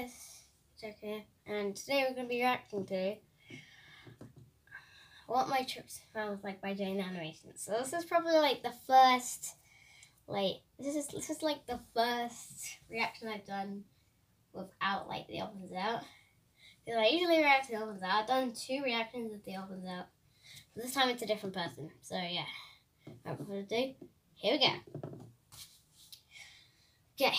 guys, Jack here, and today we're going to be reacting to what my trips sounds like by Jane Animation. So this is probably like the first, this is like the first reaction I've done without like the opens out. Because I usually react to the opens out. I've done 2 reactions with the opens out. But this time it's a different person. So yeah, without further ado, here we go. Okay.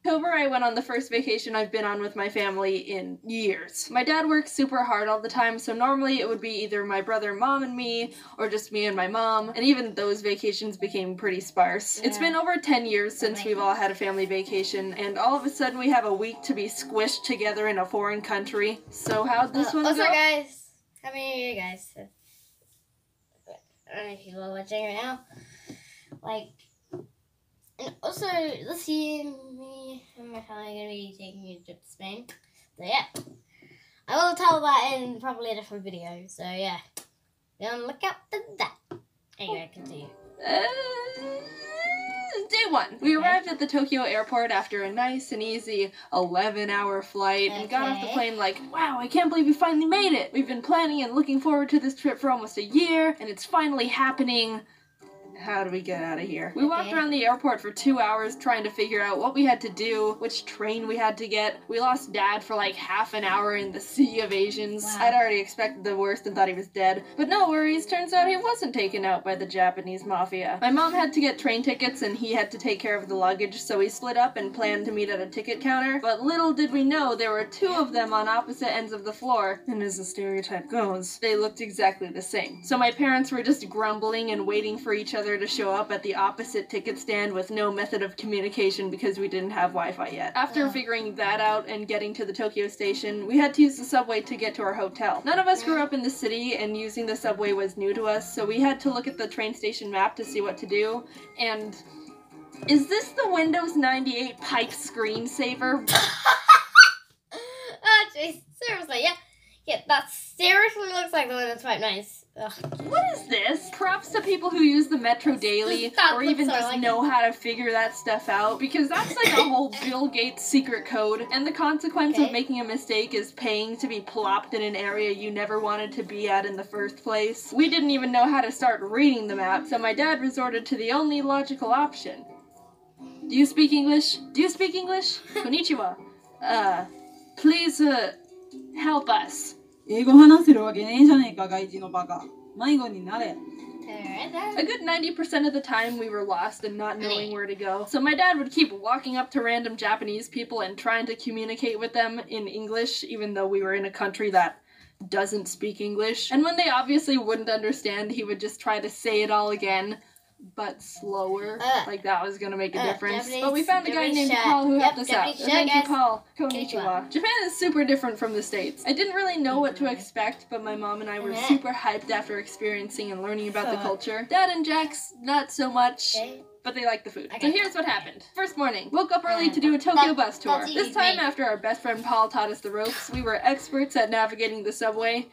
October, I went on the first vacation I've been on with my family in years. My dad works super hard all the time, so normally it would be either my brother, mom, and me, or just me and my mom, and even those vacations became pretty sparse. Yeah. It's been over 10 years since we've all had a family vacation, and all of a sudden we have a week to be squished together in a foreign country. So how'd this one go? Also guys, Happy New Year, guys. I don't know if you are watching right now. And also, this year, me and my family are going to be taking a trip to Spain. So yeah, I will tell that in probably a different video. So yeah, be on the lookout for that. Anyway, continue. Day 1. We arrived at the Tokyo airport after a nice and easy 11-hour flight and got off the plane like, wow, I can't believe we finally made it. We've been planning and looking forward to this trip for almost a year, and it's finally happening. How do we get out of here? We walked around the airport for 2 hours trying to figure out what we had to do, which train we had to get. We lost Dad for like half an hour in the sea of Asians. Wow. I'd already expected the worst and thought he was dead. But no worries, turns out he wasn't taken out by the Japanese mafia. My mom had to get train tickets and he had to take care of the luggage, so we split up and planned to meet at a ticket counter. But little did we know there were 2 of them on opposite ends of the floor. And as the stereotype goes, they looked exactly the same. So my parents were just grumbling and waiting for each other to show up at the opposite ticket stand with no method of communication because we didn't have Wi-Fi yet. After figuring that out and getting to the Tokyo station, we had to use the subway to get to our hotel. None of us grew up in the city and using the subway was new to us, so we had to look at the train station map to see what to do. And is this the Windows 98 pipe screensaver? Oh jeez, seriously, yeah, that seriously looks like the one that's quite nice. Ugh. What is this? Props to people who use the Metro Daily or even just know how to figure that stuff out, because that's like a whole Bill Gates secret code, and the consequence of making a mistake is paying to be plopped in an area you never wanted to be at in the first place. We didn't even know how to start reading the map, so my dad resorted to the only logical option. Do you speak English? Do you speak English? Konnichiwa. Please, help us. 英語話せるわけねえじゃねえか、外人のバカ。迷子になれ。A good 90% of the time we were lost and not knowing where to go. So my dad would keep walking up to random Japanese people and trying to communicate with them in English, even though we were in a country that doesn't speak English. And when they obviously wouldn't understand, he would just try to say it all again, but slower. Like that was gonna make a difference. Japanese, but we found a guy named Paul who helped us out. Thank you, Paul. Konnichiwa. Japan is super different from the States. I didn't really know what to expect, but my mom and I were super hyped after experiencing and learning about the culture. Dad and Jax, not so much. But they like the food. So here's what happened. First morning, woke up early to do a Tokyo bus tour. This time, after our best friend Paul taught us the ropes, we were experts at navigating the subway.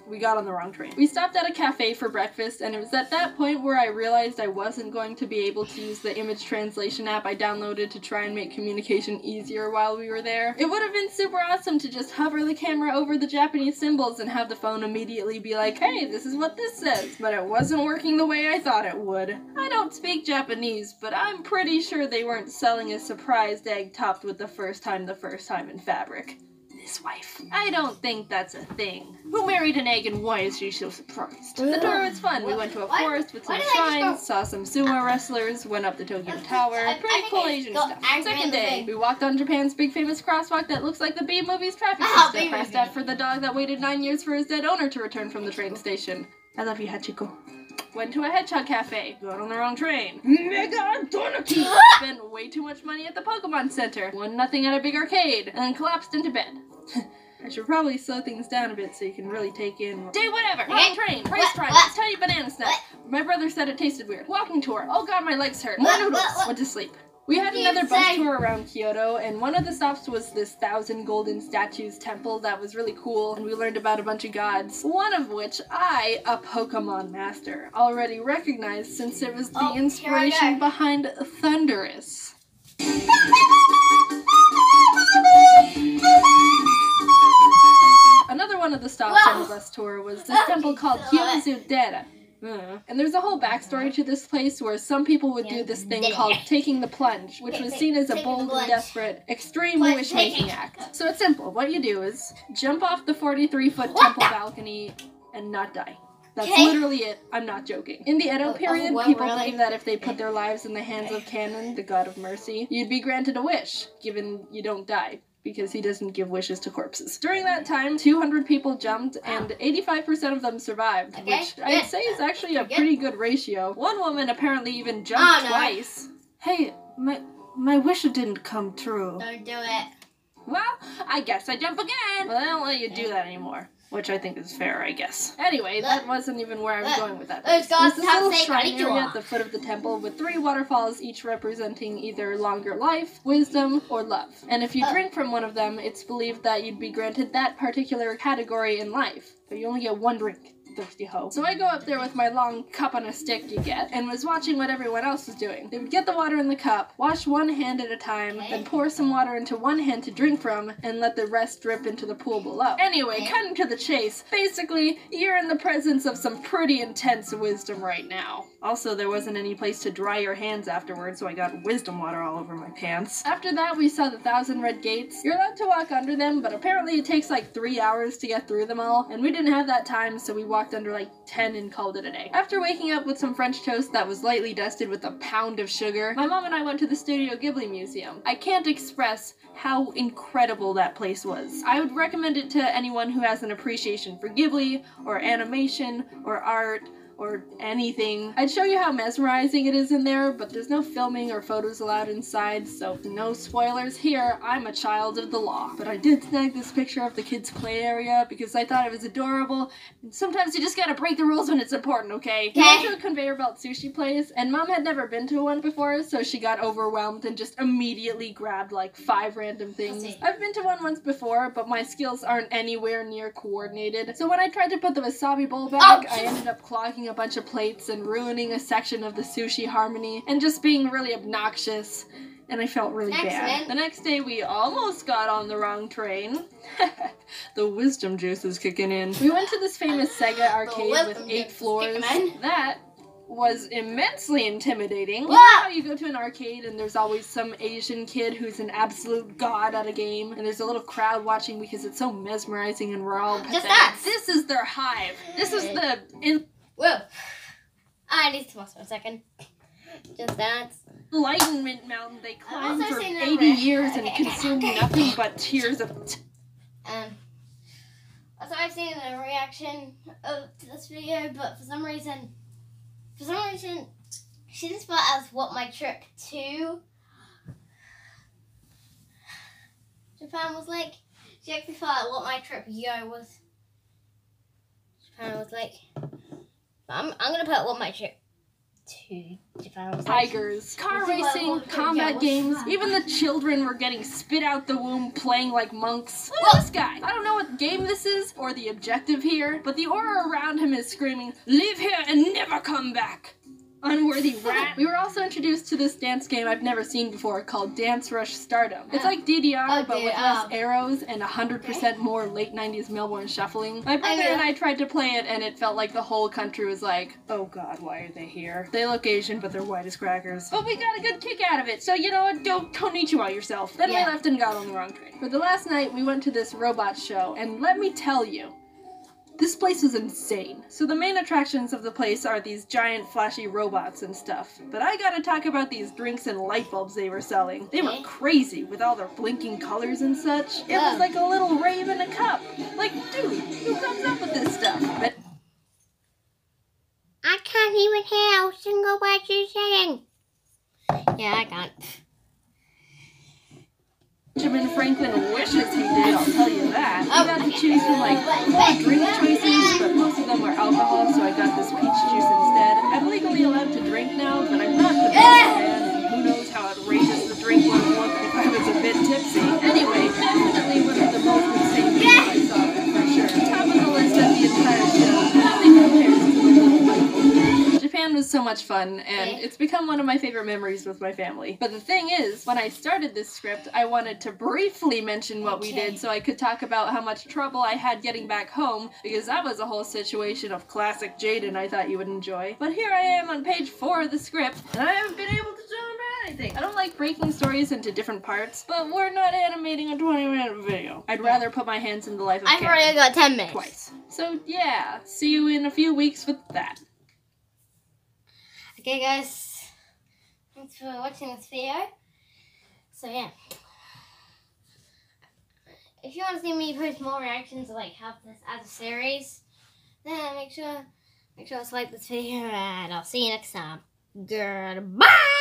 We got on the wrong train. We stopped at a cafe for breakfast, and it was at that point where I realized I wasn't going to be able to use the image translation app I downloaded to try and make communication easier while we were there. It would have been super awesome to just hover the camera over the Japanese symbols and have the phone immediately be like, hey, this is what this says, but it wasn't working the way I thought it would. I don't speak Japanese, but I'm pretty sure they weren't selling a surprised egg topped with the first time in fabric. His wife. I don't think that's a thing. Who married an egg and why is she so surprised? The tour was fun. We went to a forest with some shrines, saw some sumo wrestlers, went up the Tokyo Tower. Pretty cool Asian stuff. Second day, we walked on Japan's big famous crosswalk that looks like the B-movie's traffic system. Pressed F for the dog that waited 9 years for his dead owner to return from the train station. I love you, Hachiko. Went to a hedgehog cafe. Got on the wrong train. Mega Donuki! Spent way too much money at the Pokemon Center. Won nothing at a big arcade. And then collapsed into bed. I should probably slow things down a bit so you can really take in. Day whatever! Wrong train! Price triangles! Tiny banana snack! My brother said it tasted weird. Walking tour. Oh god, my legs hurt. More noodles! Went to sleep. We had another bus tour around Kyoto, and one of the stops was this 1,000 golden statues temple that was really cool, and we learned about a bunch of gods, one of which I, a Pokemon master, already recognized since it was the inspiration behind Thundurus. shuttle bus tour was this temple called Hyozu-dera. And there's a whole backstory to this place where some people would do this thing called taking the plunge, which was seen as a bold and desperate, extreme wish-making act. So it's simple. What you do is jump off the 43-foot temple balcony and not die. That's literally it. I'm not joking. In the Edo period, people believe that if they put their lives in the hands of Kannon, the god of mercy, you'd be granted a wish, given you don't die, because he doesn't give wishes to corpses. During that time, 200 people jumped, and 85% of them survived, which I'd say is actually a pretty good ratio. One woman apparently even jumped twice. Hey, my wish didn't come true. Don't do it. Well, I guess I jump again. Well, they don't let you do that anymore. Which I think is fair, I guess. Anyway, that wasn't even where I was going with that. There's this little shrine area at the foot of the temple with 3 waterfalls, each representing either longer life, wisdom, or love. And if you drink from one of them, it's believed that you'd be granted that particular category in life. But you only get 1 drink. Thirsty hoe. So I go up there with my long cup on a stick you get, and was watching what everyone else was doing. They would get the water in the cup, wash one hand at a time, then pour some water into one hand to drink from, and let the rest drip into the pool below. Anyway, cutting to the chase, basically, you're in the presence of some pretty intense wisdom right now. Also, there wasn't any place to dry your hands afterwards, so I got wisdom water all over my pants. After that, we saw the 1,000 red gates. You're allowed to walk under them, but apparently it takes like 3 hours to get through them all, and we didn't have that time, so we walked under like 10 and called it a day. After waking up with some French toast that was lightly dusted with a pound of sugar, my mom and I went to the Studio Ghibli Museum. I can't express how incredible that place was. I would recommend it to anyone who has an appreciation for Ghibli, or animation, or art, or anything. I'd show you how mesmerizing it is in there, but there's no filming or photos allowed inside, so no spoilers here. I'm a child of the law. But I did snag this picture of the kids' play area because I thought it was adorable. And sometimes you just gotta break the rules when it's important, okay? We went to a conveyor belt sushi place, and Mom had never been to one before, so she got overwhelmed and just immediately grabbed like 5 random things. I've been to one once before, but my skills aren't anywhere near coordinated. So when I tried to put the wasabi bowl back, I ended up clogging a bunch of plates and ruining a section of the sushi harmony and just being really obnoxious, and I felt really bad. The next day we almost got on the wrong train. The wisdom juice is kicking in. We went to this famous Sega arcade with 8 floors. That was immensely intimidating. You know how you go to an arcade and there's always some Asian kid who's an absolute god at a game, and there's a little crowd watching because it's so mesmerizing and we're all pathetic. This is their hive. This is the Whoa. I need to pause for a second. Just dance. Enlightenment Mountain they climbed for 80 years and consumed nothing but tears of... Also, I've seen a reaction to this video, but for some reason, she didn't spell it as what my trip to Japan was like. She actually thought what my trip was. Japan was like. I'm gonna put what my trip to Japan was like. Tigers, car racing, combat games. Even the children were getting spit out the womb playing like monks. Look at this guy. I don't know what game this is or the objective here, but the aura around him is screaming, "Live here and never come back. Unworthy rat." We were also introduced to this dance game I've never seen before called Dance Rush Stardom. It's like DDR, but with less arrows and 100% more late 90s Melbourne shuffling. My brother and I tried to play it, and it felt like the whole country was like, oh god, why are they here? They look Asian, but they're white as crackers. But we got a good kick out of it, so you know what, don't Konnichiwa yourself. Then we left and got on the wrong train. For the last night, we went to this robot show, and let me tell you, this place is insane. So the main attractions of the place are these giant flashy robots and stuff. But I gotta talk about these drinks and light bulbs they were selling. They were crazy with all their blinking colors and such. It was like a little rave in a cup. Like, dude, who comes up with this stuff? But I can't even hear a single word you're saying. Yeah, I can't. Benjamin Franklin wishes he did, I'll tell you that. I got to choose from like 4 drink choices, but most of them were alcohol, so I got this peach juice instead. I'm legally allowed to drink now, but I'm not the biggest fan, and who knows how outrageous the drink would look if I was a bit tipsy. Anyway, definitely one of the most insane things I saw, for sure. Top of the list of the entire show, nothing compares to the little light bulb. Japan was so much fun, and it's become one of my favorite memories with my family. But the thing is, when I started this script, I wanted to briefly mention what we did so I could talk about how much trouble I had getting back home, because that was a whole situation of classic Jaden I thought you would enjoy. But here I am on page 4 of the script, and I haven't been able to tell him anything. I don't like breaking stories into different parts, but we're not animating a 20-minute video. I'd rather put my hands in the life of I've already got 10 minutes. Twice. So yeah, see you in a few weeks with that. Okay guys, thanks for watching this video. So yeah, if you want to see me post more reactions or like have this as a series, then make sure to like this video, and I'll see you next time. Goodbye.